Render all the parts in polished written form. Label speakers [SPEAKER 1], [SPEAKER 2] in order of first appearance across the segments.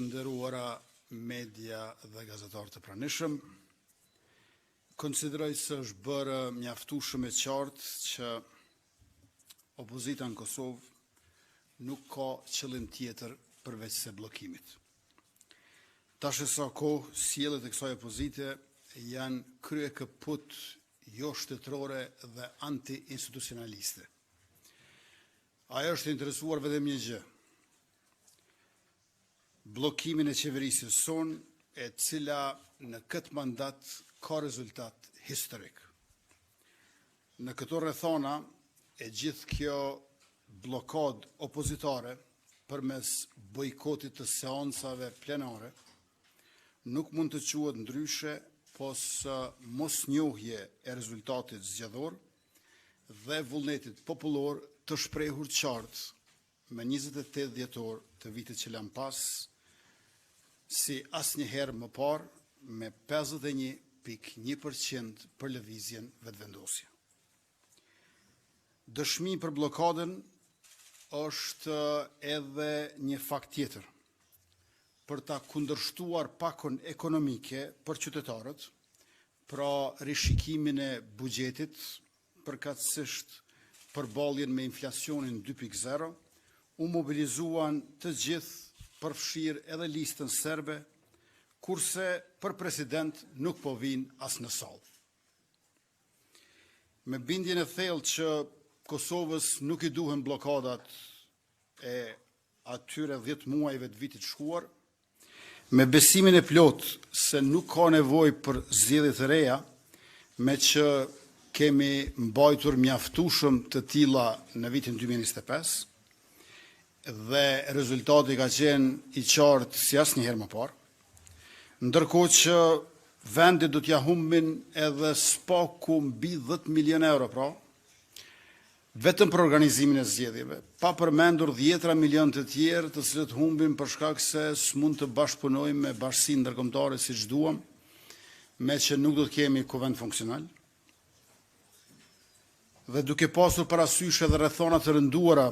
[SPEAKER 1] Nderuara media dhe gazetarë të pranishëm, konsideroj se është bërë mjaftueshëm e qartë që opozita në Kosovë nuk ka qëllim tjetër përveç se bllokimit. Tash sa kohë sjelljet e kësaj opozite janë kryekëput jo shtetërore dhe anti-institucionaliste. Ajo është interesuar vetëm një gjë: bllokimin e qeverisë sonë, e cila në këtë mandat ka rezultat historik. Në këto rrethona e gjithë kjo blokad opozitare përmes bojkotit të seancave plenare nuk mund të quhet ndryshe pos mosnjohje e rezultatit zgjedhor dhe vullnetit popullor të shprehur qartë me 28 dhjetor të vitit që lan pas, si asnjëherë më parë, me 51.1% për lëvizjen vetëvendosje. Dëshmi për blokadën është edhe një fakt tjetër për ta kundërshtuar pakon ekonomike për qytetarët, pra rishikimin e buxhetit, përkatësisht përballjen me inflacionin 2.0, u mobilizuan të gjithë përfshirë edhe listën serbe, kurse për president nuk po vinë as në sallë. Me bindjen e thellë që Kosovës nuk i duhen blokadat e atyre 10 muajve të vitit shkuar, me besimin e plot se nuk ka nevojë për zgjedhje të reja, me që kemi mbajtur mjaftueshëm të tilla në vitin 2025, dhe rezultati ka qenë i qartë si asnjëherë më parë, ndërkohë që vendi do t'ja humbin edhe spaku mbi 10 milion euro, pra, vetëm për organizimin e zgjedhjeve, pa përmendur 10 milion të tjerë të cilët humbin për shkak se s'mund të bashkëpunojmë me bashkësinë ndërkombëtare siç duam, me që nuk do të kemi kuvend funksional. Dhe duke pasur parasysh edhe rrethona të rënduara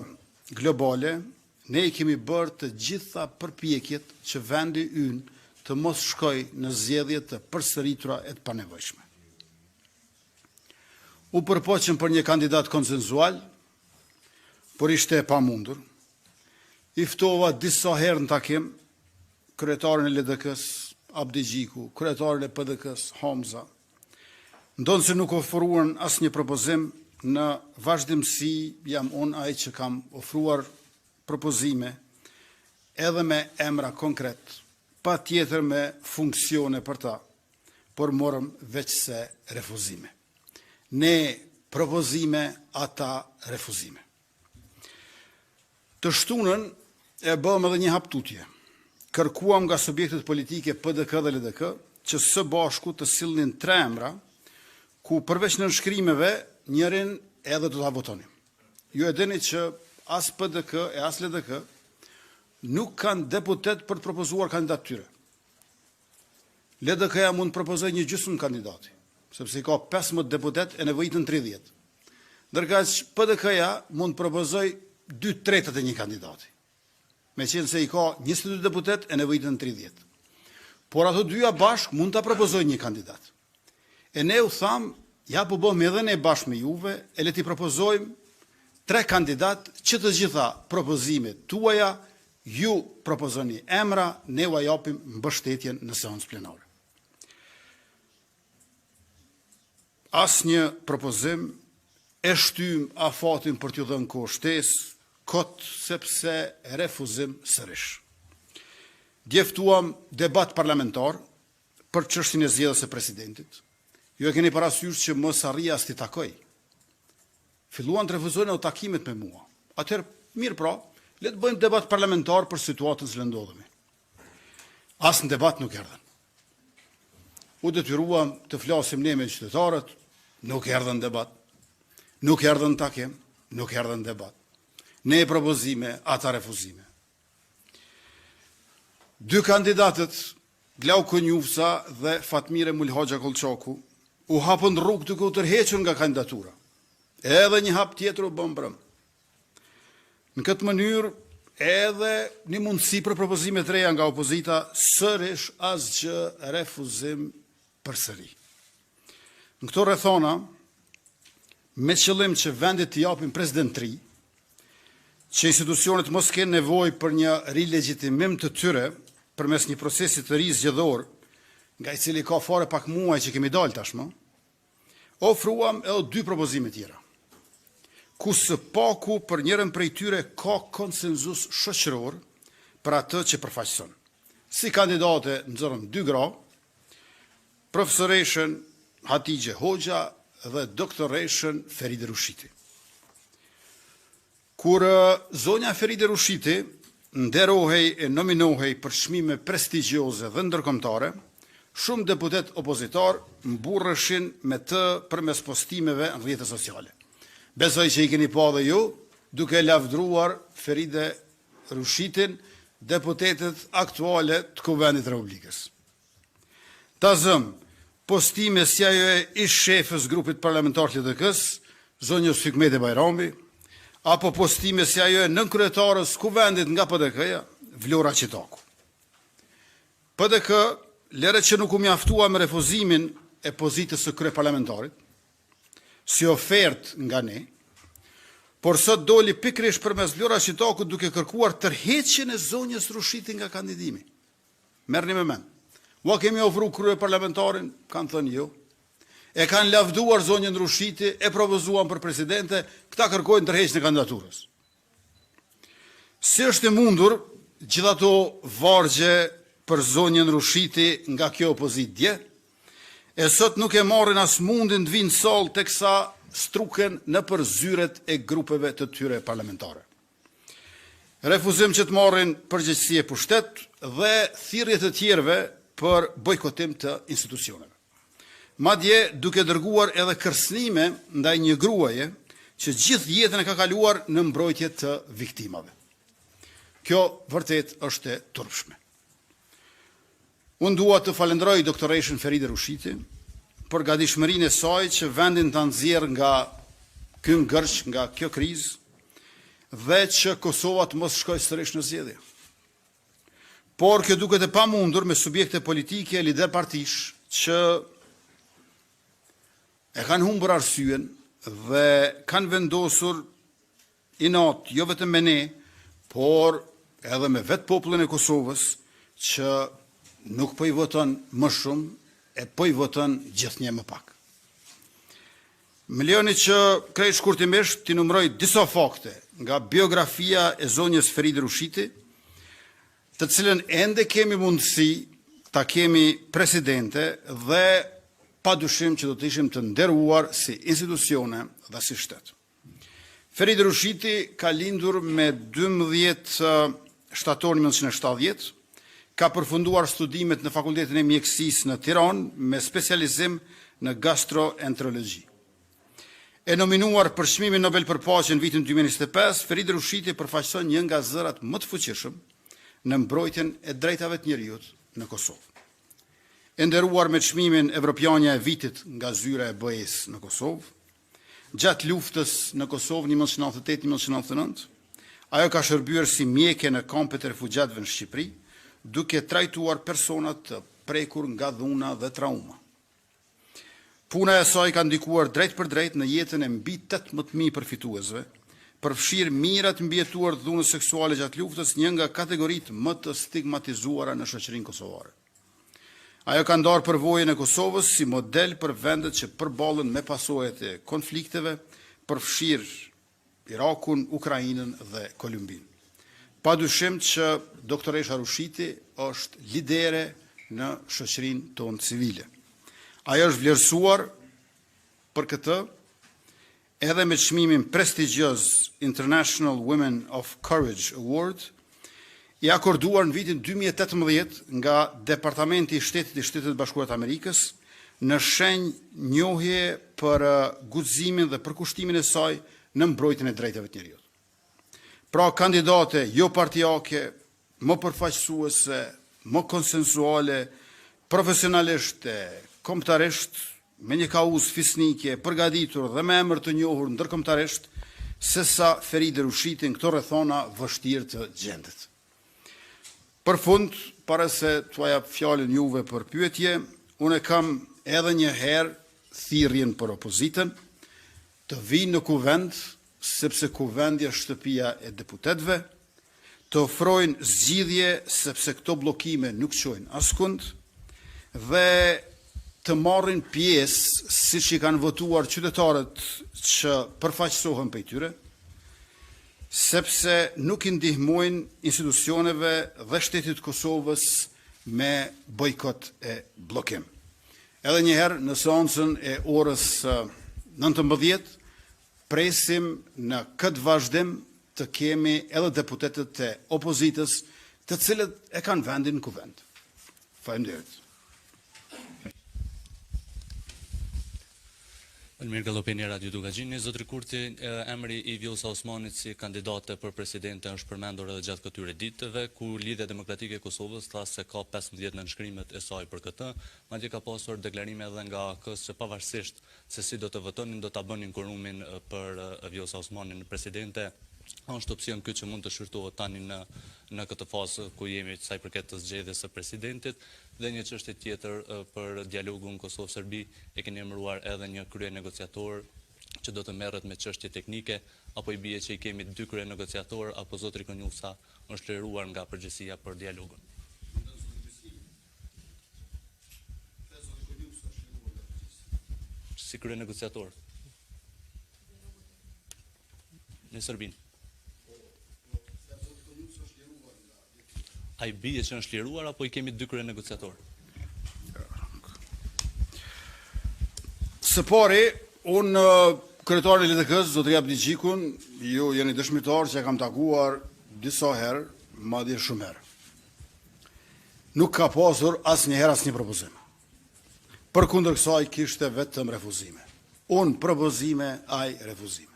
[SPEAKER 1] globale, ne i kemi bërë të gjitha përpjekjet që vendi ynë të mos shkojë në zgjedhje të përsëritura e të panevojshme. U përpoqëm për një kandidat konsenzual, por ishte e pamundur. I ftova disa herë në takim kryetarin e LDK-s Abdi Gjiku, kryetarin e PDK-s Hamza, ndonë se nuk ofruan asnjë propozim. Në vazhdimsi jam unë ai që kam ofruar propozime edhe me emra konkret, pa tjetër me funksione për ta, por morëm veç se refuzime. Ne propozime, ata refuzime. Të shtunën e bëm edhe një haptutje. Kërkuam nga subjektet politike PDK dhe LDK që së bashku të sillnin 3 emra, ku përveç nënshkrimeve njërin edhe do ta votonim. Ju e dini që as PDK e as LDK nuk kanë deputet për të propozuar kandidatyre. LDK-ja mund të propozoj një gjysmë kandidati, sepse i ka 15 deputet e nevojitën 30. Ndërkaq PDK-ja mund të propozoj 2/3 e një kandidati, me qenë se i ka 22 deputet e nevojitën 30. Por ato dyja bashk mund të propozoj një kandidat. E ne u thamë, ja po bëmë edhe ne bashkë me juve, e le t'i propozojmë 3 kandidat që të gjitha propozimet tuaja, ju propozoni emra, ne u japim mbështetjen në seancë plenare. Asnjë propozim e shtym afatin për t'ju dhënë kohë shtesë, kot sepse refuzim sërish. Dje ftuam debat parlamentar për çështjen e zgjedhjes së presidentit. Ju e keni parasysh që mos arria as t'i takoj. Filluan të refuzojnë o takimet me mua. Atëherë, mirë pra, le të bëjmë debat parlamentar për situatën që ndodhemi. As në debat nuk erdhen. U detyruam të flasim ne me qytetarët, nuk erdhen debat. Nuk erdhen takim, nuk erdhen debat. Ne propozime, ata refuzime. 2 kandidatët, Glauko Njufsa dhe Fatmire Mulhoxha Kolçaku, u hapën rrugë duke u tërhequr nga kandidatura. Edhe një hap tjetër u bën brëm. Në këtë mënyrë edhe një mundësi për propozime të reja nga opozita, sërish asgjë refuzim përsëri. Në këto rrethona, me qëllim që vendit të japin presidentri, që institucionet mos kenë nevojë për një rilegjitimim të tyre përmes një procesi të ri zgjedhor, nga i cili ka fare pak muaj që kemi dalë tashmë, ofruam edhe 2 propozime tjera, ku së paku për njërën prej tyre ka konsenzus shoqëror për atë që përfaqëson. Si kandidate nxorëm 2 gra, profesoreshën Hatixhe Hoxha dhe doktoreshën Feride Rushiti. Kur zonja Feride Rushiti nderohej e nominohej për çmime prestigjioze dhe ndërkombëtare, shumë deputet opozitar mburreshin me të përmes postimeve në rrjetet sociale. Besoj që i keni pa dhe ju, duke lavdruar Feride Rushitin, deputetet aktuale të Kuvendit Republikës. Ta zëm, postime si ajo e ish shefës grupit parlamentar të LDK-s, zonjës Hikmete Bajrami, apo postime si ajo e nënkryetares Kuvendit nga PDK-ja, Vlora Qitaku. PDK, lere që nuk u mjaftua me refuzimin e pozitës së kryeparlamentarit, si ofert nga ne, por sot doli pikrish përmes Vlora Qitaku duke kërkuar tërheqjen e zonjës Rushiti nga kandidimi. Merrni me mend. Ua kemi ofru kryeparlamentarin, kanë thënë jo. E kanë lavduar zonjën Rushiti, e propozuan për presidente, këta kërkojnë tërheqjen e kandidaturës. Si është e mundur gjithato vargje për zonjën Rushiti nga kjo opozitje, e sot nuk e marrin as mundin të vinë sallë teksa struken në përzyret e grupeve të tyre parlamentare. Refuzim që të marrin përgjegjësi e pushtet dhe thirrje të tjerëve për bojkotim të institucioneve. Madje duke dërguar edhe kërcënime ndaj një gruaje që gjithë jetën e ka kaluar në mbrojtje të viktimave. Kjo vërtet është e turpshme. Unë dua të falenderoj doktoreshën Feride Rushiti për gatishmërinë e saj që vendin ta nxjerrë nga ky ngërç, nga kjo krizë, dhe që Kosova të mos shkojë sërish në zgjedhje. Por kjo duket e pamundur me subjekte politike, lider partish, që e kanë humbur arsyen dhe kanë vendosur inat, jo vetëm me ne, por edhe me vetë popullin e Kosovës, që nuk po i voton më shumë, e po i voton gjithnjë më pak. Më lejoni që krejt shkurtimisht t'i numëroj disa fakte nga biografia e zonjës Feride Rushiti, të cilën ende kemi mundësi ta kemi presidente dhe padyshim që do të ishim të nderuar si institucione dhe si shtet. Feride Rushiti ka lindur me 12 shtator 1970, ka përfunduar studimet në Fakultetin e Mjekësisë në Tiranë me specializim në gastroenterologji. E nominuar për çmimin Nobel për paqen vitin 2025, Feride Rushiti përfaqëson një nga zërat më të fuqishëm në mbrojtjen e drejtave të njerëzit në Kosovë. E nderuar me çmimin Evropiania e vitit nga zyra e BE-s në Kosovë, gjatë luftës në Kosovë 1998-1999, ajo ka shërbyer si mjeke në kampet e refugjatëve në Shqipëri, duke trajtuar personat të prekur nga dhuna dhe trauma. Puna e saj ka ndikuar drejt për drejt në jetën e mbi 18.000 përfituesve, përfshirë mirat mbijetuar të dhunës seksuale gjatë luftës, një nga kategoritë më të stigmatizuara në shoqërinë kosovare. Ajo ka ndarë përvojën e Kosovës si model për vendet që përballen me pasojat e konflikteve, përfshirë Irakun, Ukrainën dhe Kolumbinë. Padyshim që doktoresha Rushiti është lidere në shoqërinë tonë civile. Ajo është vlerësuar për këtë edhe me çmimin prestigjioz International Women of Courage Award, i akorduar në vitin 2018 nga Departamenti i Shtetit i Shtetit Bashkuar të Amerikës në shenjë njohje për guximin dhe përkushtimin e saj në mbrojtjen e drejtave të njerëzit. Pra kandidate jo partijake, më përfaqësuese, më konsensuale, profesionaliste, kombëtarisht, me një kauzë fisnike, përgatitur dhe me emër të njohur ndërkombëtarisht, se sa Feride Rushitin këto rrethona vështirë të gjendet. Për fund, para se t'ua jap fjalën juve për pyetje, unë kam edhe një herë thirrjen për opozitën të vinë në kuvend, sepse kuvendi është shtëpia e deputetëve, të ofrojnë zgjidhje sepse këto bllokime nuk çojnë askund dhe të marrin pjesë siç i kanë votuar qytetarët që përfaqësohen prej tyre, sepse nuk i ndihmojnë institucioneve dhe shtetit të Kosovës me bojkot e bllokim. Edhe një herë në seancën e orës 19 presim në këtë vazhdim të kemi edhe deputetët e opozitës të cilët e kanë vendin në kuvend. Faleminderit.
[SPEAKER 2] Elmir Gallopeni, Radio Dukagjini. Zotri Kurti, emri i Vjosa Osmanit si kandidate për presidente është përmendur edhe gjatë këtyre ditëve, ku Lidhja Demokratike e Kosovës tha se ka 15 nënshkrimet e saj për këtë. Madje ka pasur deklarime edhe nga AK-s që pavarësisht se si do të votonin, do ta bënin kurumin për Vjosa Osmanin në presidente. Është opsion ky që mund të shfrytëohet tani në këtë fazë ku jemi sa i përket të zgjedhjes së presidentit. Dhe një çështje tjetër për dialogun Kosovë-Serbi, e keni emëruar edhe një krye negociator që do të merret me çështje teknike, apo i bie që i kemi 2 krye negociator, apo zotri Konjusa është liruar nga përgjegjësia për dialogun? Si krye negociator në Serbinë. A i bie që është liruar, apo i kemi 2 krye negociator?
[SPEAKER 1] Së pari, unë kryetari i LDK-s, zotri Abdi Gjikun, ju jeni dëshmitar që e kam takuar disa herë, madje shumë herë. Nuk ka pasur asnjëherë asnjë propozim. Përkundër kësaj kishte vetëm refuzime. Unë propozime, ai refuzime.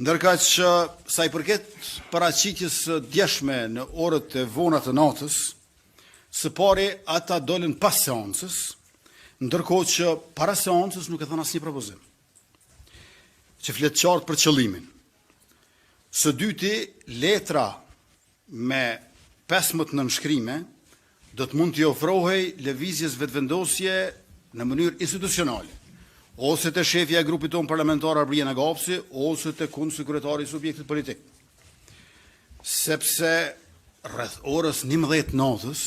[SPEAKER 1] Ndërka që sa i përket paraqitjes së djeshme në orët e vona të natës, së pari ata dolën pas seancës, ndërkohë që para seancës nuk e thënë asnjë propozim, që flet qartë për qëllimin. Së dyti, letra me 15 nënshkrime do të mund t'i ofrohej lëvizjes vetëvendosje në mënyrë institucionale, ose të shefja e grupit tonë parlamentar Arbriana Gapsi, ose të kryetari i subjektit politik. Sepse rreth orës 11 natës,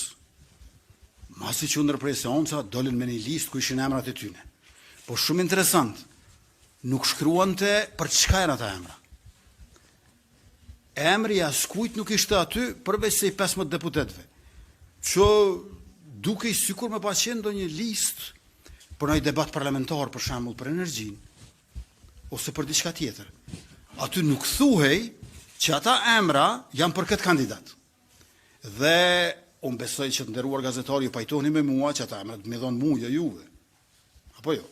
[SPEAKER 1] masi që ndërprej seanca, dolën me një listë ku ishin emrat e tyne. Po shumë interesant, nuk shkruante për çka janë ata emra. Emri askujt nuk ishte aty përveç se i 15 deputetëve, që duke i sikur me pasqen ndonjë listë për një debat parlamentar, për shembull për energjinë, ose për diçka tjetër. Aty nuk thuhej që ata emra janë për këtë kandidat. Dhe unë besoj që të nderuar gazetari ju pajtoni me mua që ata emra të më dhonë mua, jo juve. Apo jo?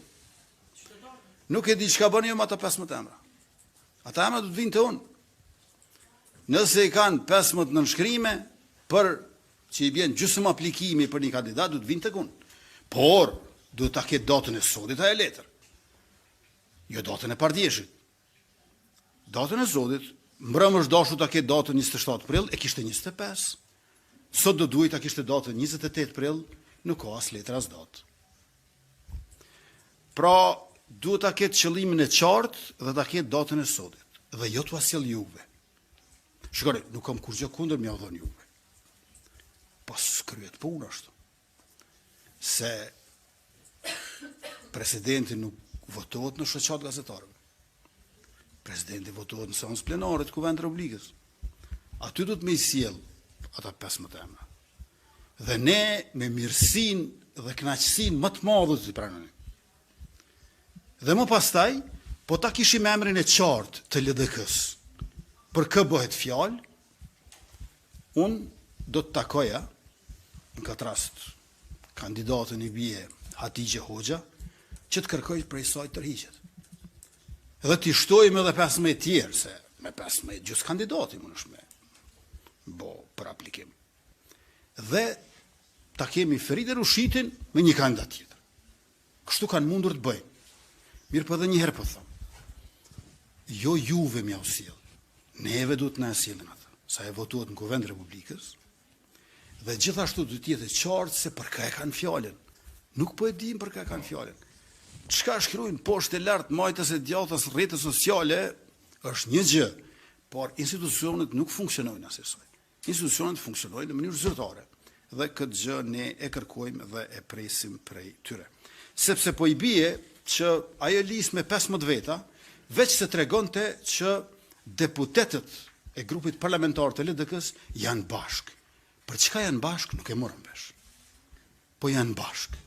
[SPEAKER 1] Nuk e di çka bëni ju me ata 15 emra. Ata emra do të vinë te unë. Nëse i kanë 15 nënshkrime për që i bjen gjysmë aplikimi për një kandidat, do të vinë tek unë. Por do ta ketë datën e sodit ajo letër. Jo datën e pardjeshit. Datën e sodit, mbrëmësh dashu ta ketë datën 27 prill, e kishte 25. Sot do duhet ta kishte datën 28 prill, nuk ka as letër as datë. Pra, duhet ta ketë qëllimin e qartë dhe ta ketë datën e sodit, dhe jo t'ua sjell juve. Shikoni, nuk kam kurrë kundër m'ia dhon juve. Po s'kryhet puna ashtu. Se presidenti nuk votohet në shoqat gazetarëve. Presidenti votohet në seancë plenare të Kuvendit Republikës. Aty do të më sjell ata 15 emra. Dhe ne me mirësinë dhe kënaqësinë më të madhe të pranojmë. Dhe më pastaj, po ta kishim emrin e qartë të LDK-s, për kë bëhet fjalë, unë do të takoja, në këtë rast, kandidatën i bie Hatixhe Hoxha, që të kërkoj prej saj tërhiqet. Dhe t'i shtojmë edhe 15 tjerë, se me 15 gjysë kandidati më nëshme bo për aplikim. Dhe ta kemi Feride Rushitin me një kandidat tjetër. Kështu kanë mundur të bëjmë. Mirë për dhe njëherë për thëmë. jo juve mja u sjell. Neve duhet na sjellin atë, sa e votuat në Kuvend Republikës, dhe gjithashtu duhet jetë qartë se për ka e kanë fjalën. Nuk po e dim për ka e kanë fjalën. Çka shkruajnë poshtë e lartë majtës e djathtas rrjetet sociale është një gjë, por institucionet nuk funksionojnë asaj. Institucionet funksionojnë në mënyrë zyrtare dhe këtë gjë ne e kërkojmë dhe e presim prej tyre. Sepse po i bie që ajo listë me 15 veta veç se tregonte që deputetët e grupit parlamentar të LDK-s janë bashkë. Për çka janë bashkë nuk e morëm vesh. Po janë bashkë.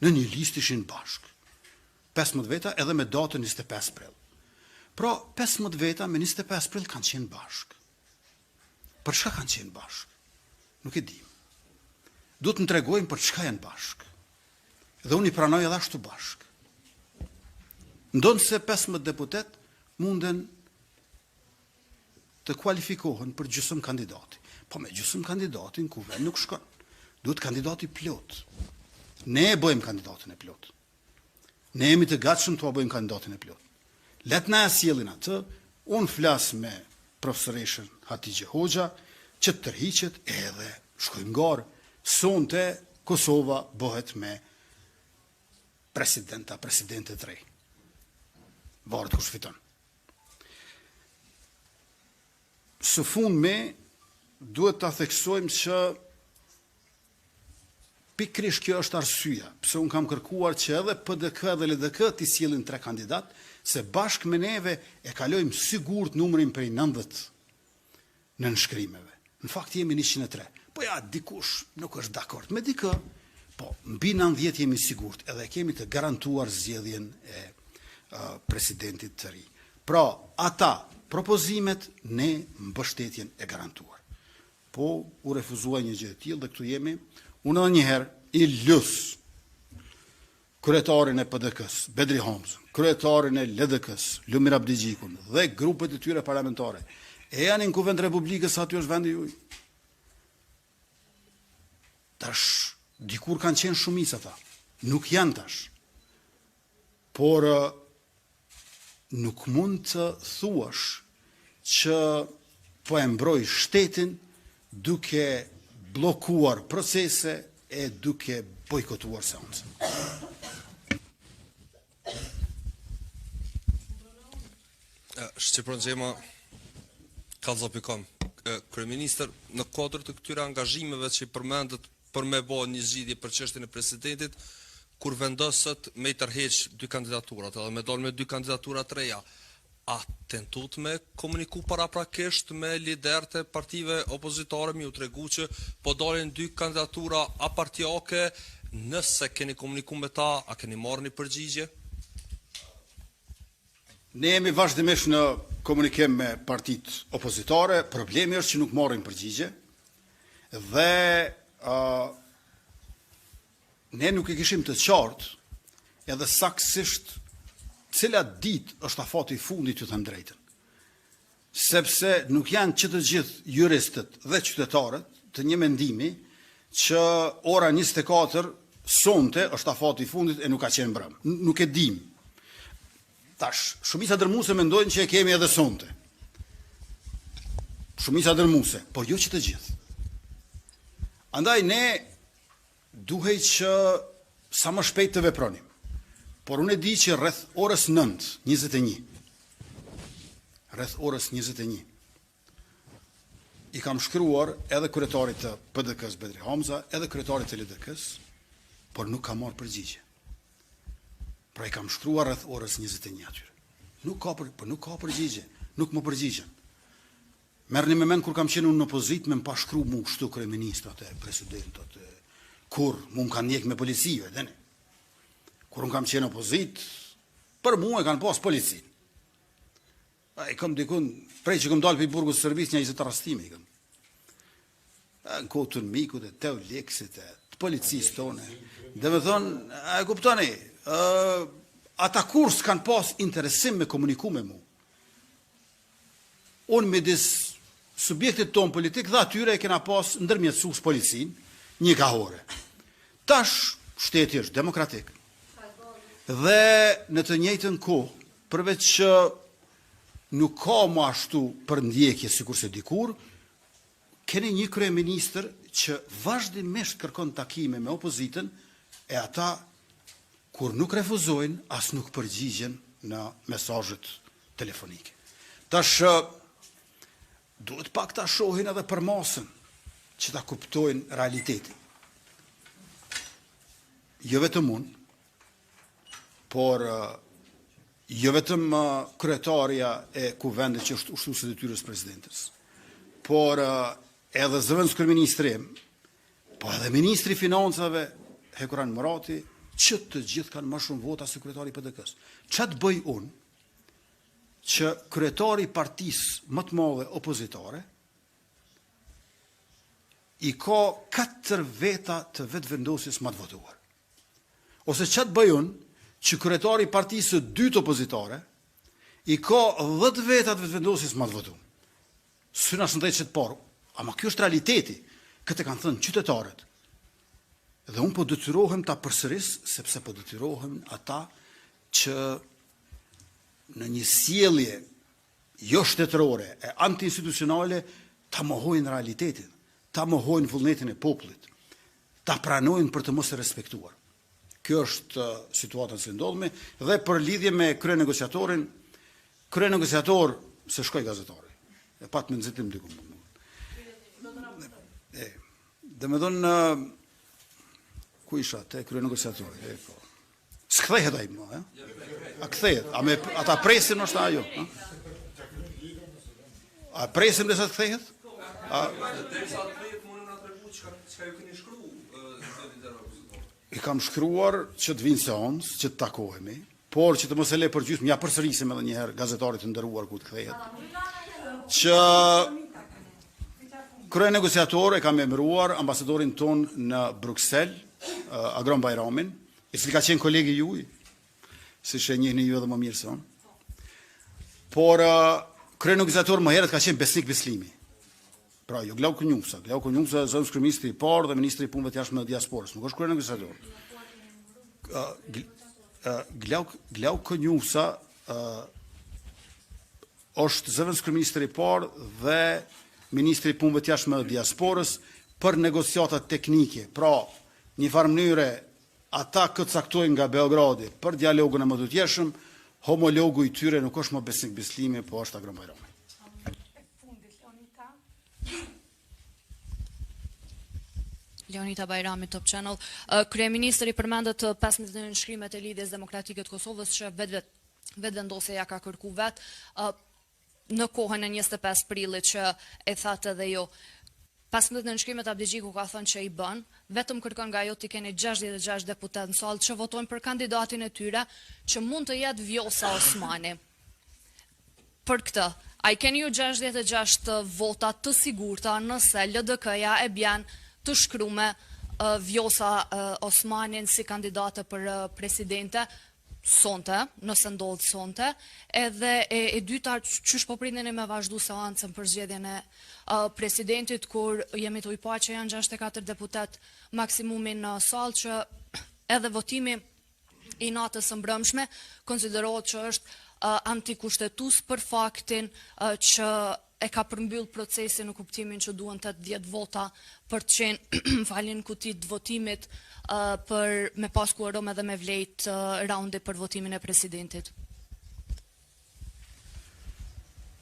[SPEAKER 1] Në një listë ishin bashkë. 15 veta edhe me datën 25 prill. Pra 15 veta me 25 prill kanë qenë bashkë. Për çka kanë qenë bashkë? Nuk e dim. Duhet të tregojmë për çka janë bashkë. Dhe unë i pranoj edhe ashtu bashkë. Ndonë se 15 deputet munden të kualifikohen për gjysmë kandidati. Po me gjysmë kandidatin kuvend nuk shkon. Duhet kandidati plot. Ne e bëjmë kandidatin e plot. Ne jemi të gatshëm të bëjmë kandidatin e plot. Let na sjellin atë, unë flas me profesoreshën Hatixhe Hoxha, që të tërhiqet edhe shkojmë garë. Sonte Kosova bëhet me presidente të rej. Varet kush fiton. Së fundmi duhet ta theksojmë që pikërisht kjo është arsyeja pse un kam kërkuar që edhe PDK dhe LDK t'i sjellin 3 kandidat, se bashkë me neve e kalojmë sigurt numrin prej 90 në nënshkrimeve. Në fakt jemi 103. Po ja, dikush nuk është dakord me dikë, po mbi 90 jemi sigurt, edhe kemi të garantuar zgjedhjen e presidentit të ri. Pra, ata propozimet ne mbështetjen e garantuar. Po u refuzuaj një gjë e tillë dhe këtu jemi. Unë edhe njëherë i lus kryetarin e PDK-s, Bedri Hamzën, kryetarin e LDK-s, Lumir Abdigjikun dhe grupet e tyre parlamentare. E janë në Kuvend Republikës, aty është vendi juaj. Tash, dikur kanë qenë shumica ata. Nuk janë tash. Por nuk mund të thuash që po e mbroj shtetin duke blokuar procese e duke bojkotuar seancën.
[SPEAKER 3] Shqipëron Xhema Kallzopikon, kryeministër, në kuadër të këtyre angazhimeve që i përmendet për me bë një zgjidhje për çështjen e presidentit, kur vendoset me i tërheq 2 kandidaturat, edhe me dal me 2 kandidatura të reja, a tentut me komuniku paraprakisht me liderët e partive opozitare, mi u tregu që po dalin 2 kandidatura apartiake, nëse keni komuniku me ta, a keni marrë një përgjigje?
[SPEAKER 1] Ne jemi vazhdimisht në komunikim me partit opozitare, problemi është që nuk marrin përgjigje, dhe ne nuk e kishim të qartë edhe saktësisht cila ditë është afati i fundit, ju them drejtën. Sepse nuk janë që të gjithë juristët dhe qytetarët të një mendimi që ora 24 sonte është afati i fundit e nuk ka qenë brëm. Nuk e dim. Tash, shumica dërmuese mendojnë që e kemi edhe sonte. Shumica dërmuese, por jo që të gjithë. Andaj ne duhej që sa më shpejt të vepronim. Por unë e di që rreth orës 9:21, rreth orës 21, i kam shkruar edhe kryetarit të PDK-s Bedri Hamza, edhe kryetarit të LDK-s, por nuk ka marrë përgjigje. Pra i kam shkruar rreth orës 21 atyre. Nuk ka përgjigje, nuk më përgjigjen. Merrni me mend kur kam qenë unë në opozitë me pa shkruar mu kështu kryeministrat e presidentët, kur mu më kanë njek me policive, dhe ne. Kur unë kam qenë opozit, për mu e kanë pas policin. I kam dikun, prej që kam dalë për i burgut sërbis, një 20 rastime i kam. Në kotën mikut e të leksit e të policis tone. Dhe me thonë, e kuptoni, ata kurs kanë pas interesim me komuniku me mu. Unë me disë subjektit tonë politik dhe atyre e kena pas ndërmjetësus policin, një kahore. Tash, shteti është demokratik. Dhe në të njëjtën kohë, përveç që nuk ka më ashtu për ndjekje sikur se dikur, keni një kryeministër që vazhdimisht kërkon takime me opozitën e ata kur nuk refuzojnë, as nuk përgjigjen në mesazhet telefonike. Tash duhet pak ta shohin edhe për masën që ta kuptojnë realitetin. Jo vetëm unë, por jo vetëm kryetaria e kuvendit që është ushtuesi i detyrës presidentes, por edhe zëvendës kryeministri im, po edhe ministri i financave Hekuran Murati, që të gjithë kanë më shumë vota se kryetari i PDK-s. Ç'a të bëj unë që kryetari i partisë më të madhe opozitare i ka 4 veta të vetëvendosjes më të votuar. Ose ç'a të bëj unë që kryetari i partisë së dytë opozitare i ka 10 veta të vetëvendosjes më të votuar. Syna së ndajtë që të parë, ama kjo është realiteti, këtë kanë thënë qytetarët. Dhe unë po detyrohem ta përsëris, sepse po detyrohem ata që në një sjellje jo shtetërore e antiinstitucionale ta mohojnë realitetin, ta mohojnë vullnetin e popullit, ta pranojnë për të mos e respektuar. Kjo është situata që ndodhemi dhe për lidhje me kryenegociatorin, kryenegociator se shkoi gazetari. E pat me nxitim diku. Dhe me thonë ku isha te kryenegociatori? Po. S'kthehet ai më, A kthehet? Ata presin është ajo, A presim dhe sa të kthehet?
[SPEAKER 3] Derisa të kthehet mundem na tregu çka ju keni shkruar
[SPEAKER 1] I kam shkruar që të vinë seancë, që të takohemi, por që të mos e le për gjysmë, ja përsërisim edhe një herë gazetarit të nderuar ku të kthehet. Që kryenegociator e kam emëruar ambasadorin ton në Bruksel, Agron Bajramin, i cili ka qenë kolegi juaj, si që njihni ju edhe më mirë se unë. Por kryenegociator më herët ka qenë Besnik Bislimi. Pra, jo Glau Kënjufsa. Glau Kënjufsa zëvendës kryeministri i parë dhe ministri i punëve të jashtme të diasporës. Nuk është kryenegociator. Glau Kënjufsa është zëvendës kryeministri i parë dhe ministri i punëve të jashtme të diasporës për negociata teknike. Pra, një farë mënyre ata këtë caktojnë nga Beogradi për dialogun e mëdhutjeshëm, homologu i tyre nuk është më Besnik Bislimi, po është Agron Bajrami.
[SPEAKER 4] Leonita Bajrami, Top Channel. Kryeministri përmendet 15 nënshkrimet e Lidhjes Demokratike të Kosovës që vetvendosja ja ka kërku vet në kohën e 25 prillit që e thatë edhe jo. 15 nënshkrimet Abdigjiku ka thënë që i bën, vetëm kërkon nga ajo të keni 66 deputet në sallë që votojnë për kandidatin e tyre që mund të jetë Vjosa Osmani. Për këtë, a i keni ju 66 vota të sigurta nëse LDK-ja e bjen të shkrume Vjosa Osmanin si kandidate për presidente sonte, nëse ndodhë sonte, edhe e dyta qysh po priteni me vazhdu seancën për zgjedhjen e presidentit, kur jemi të ujpa që janë 64 deputet maksimumin në salë, që edhe votimi i natës së mbrëmshme konsiderohet që është antikushtetues për faktin që e ka përmbyll procesin në kuptimin që duhen 80 vota për të qenë falin kutit votimit për me pas kuorum edhe me vlejt raundi për votimin e presidentit.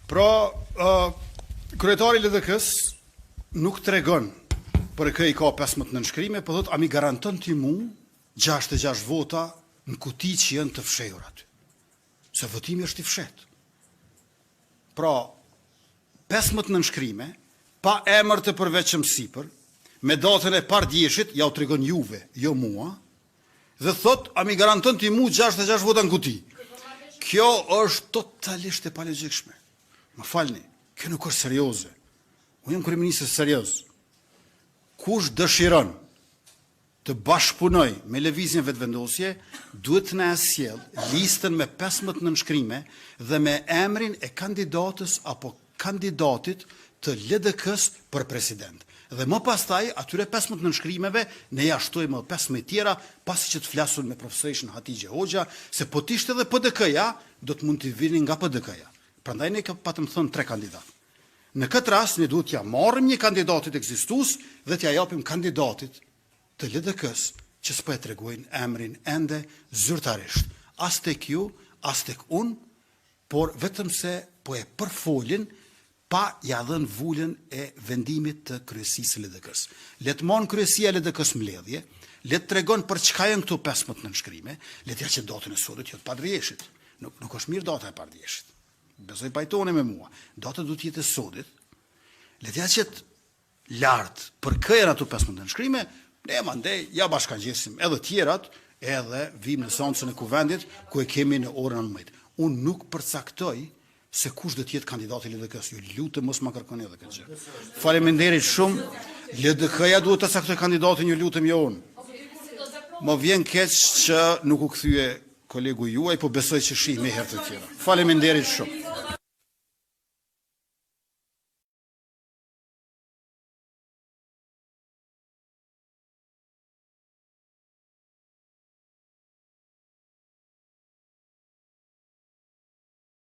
[SPEAKER 1] Pra, kryetari i LDK-s nuk tregon për kë i ka 15 nënshkrime, po thot a mi garanton ti mu 66 vota në kuti që janë të fshehur aty. Se votimi është i fshet. Pra, 15 nënshkrime, pa emër të përveçëm sipër, me datën e pardjeshit, ja u tregon juve, jo mua, dhe thot, a mi garanton ti mu 66 vota në kuti. Kjo është totalisht e palogjikshme. Më falni, kjo nuk është serioze. Unë jam kryeminist serioz. Kush dëshiron të bashkëpunoj me lëvizjen vetvendosje, duhet në sjell listën me 15 nënshkrime dhe me emrin e kandidatës apo kandidatit të LDK-s për president. Dhe më pastaj, atyre 15 nënshkrimeve, ne ja shtojmë 15 tjera, pasi që të flasun me profesorin Hatigje Hoxha, se po t'ishte edhe PDK-ja, do të mund t'i vinin nga PDK-ja. Prandaj ne ka patëm thënë 3 kandidat. Në këtë rast ne duhet t'ja marrim një kandidatit ekzistues dhe t'ja japim kandidatit të LDK-s që s'po e tregojnë emrin ende zyrtarisht. As tek ju, as tek unë, por vetëm se po e përfolin pa ja dhënë vullën e vendimit të kryesisë së LDK-s. Le të marrë kryesia e LDK-s mbledhje, le të tregon për çka janë këto 15 nënshkrime, le të ja që datën e sotët jo të padrjeshit. Nuk është mirë data e padrjeshit. Besoj pajtoni me mua. Data duhet të jetë e sodit. Le të ja që lartë për kë janë ato 15 nënshkrime, ne mandej ja bashkangjesim edhe tjerat, edhe vim në seancën e kuvendit ku e kemi në orën 19. Unë nuk përcaktoj se kush do të jetë kandidati i LDK-s. Ju lutem mos ma kërkoni edhe këtë gjë. Faleminderit shumë. LDK-ja duhet të caktoj kandidatin, ju lutem jo unë. Më vjen keq që nuk u kthye kolegu juaj, po besoj që shih me herë të tjera. Faleminderit shumë.